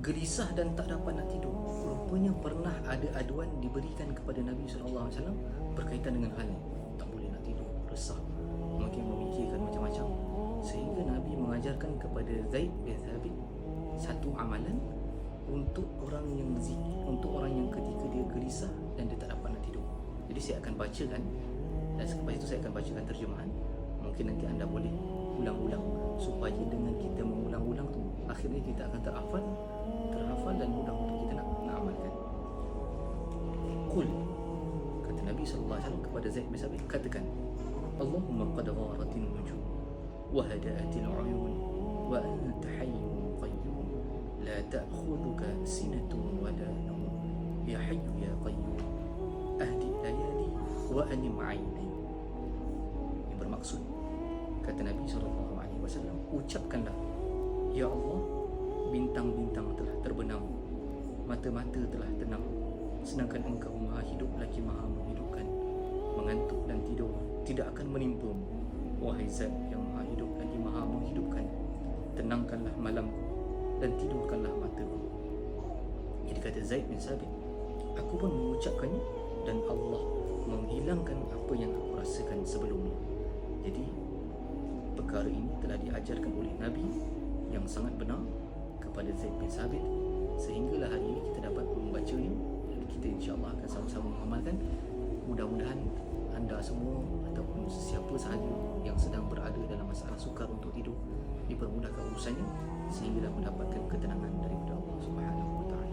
gelisah dan tak dapat nak tidur. Rupanya pernah ada aduan diberikan kepada Nabi SAW berkaitan dengan hal ini. Tak boleh nak tidur, resah, makin memikirkan macam-macam. Sehingga Nabi mengajarkan kepada Zaid bin Thabit satu amalan untuk orang yang ketika dia gelisah dan dia tak dapat nak tidur. Jadi saya akan bacakan, dan selepas itu saya akan bacakan terjemahan. Mungkin nanti anda boleh ulang-ulang, supaya dengan kita mengulang-ulang tu akhirnya kita akan terhafal dan mudah untuk kita nak amalkan. Qul, kata Nabi SAW kepada Zaid bin Thabit, katakan, Allahumma qad gharatin nujum wa hada'atil uyun wa anta hayyun qayyum la ta'khudhuka sinatun wa la nawm ya hayyu ya qayyum ahdi layali wa anim aini. Ini bermaksud, kata Nabi SAW, ucapkanlah, Ya Allah, bintang-bintang telah terbenam, mata-mata telah tenang, sedangkan Engkau Maha Hidup lagi Maha Menghidupkan. Mengantuk dan tidur tidak akan menimpamu, wahai Zat yang Maha Hidup lagi Maha Menghidupkan. Tenangkanlah malamku dan tidurkanlah mataku. Jadi kata Zaid bin Thabit, aku pun mengucapkannya dan Allah menghilangkan apa yang aku rasakan sebelumnya. Jadi perkara ini telah diajarkan oleh Nabi yang sangat benar kepada Zaid bin Thabit, sehinggalah hari ini kita dapat membacanya. Kita insya-Allah akan sama-sama mengamalkan. Mudah-mudahan anda semua ataupun siapa sahaja yang sedang berada dalam masalah sukar untuk tidur dipermudahkan urusannya, sehinggalah mendapatkan ketenangan daripada Allah Subhanahu wa taala.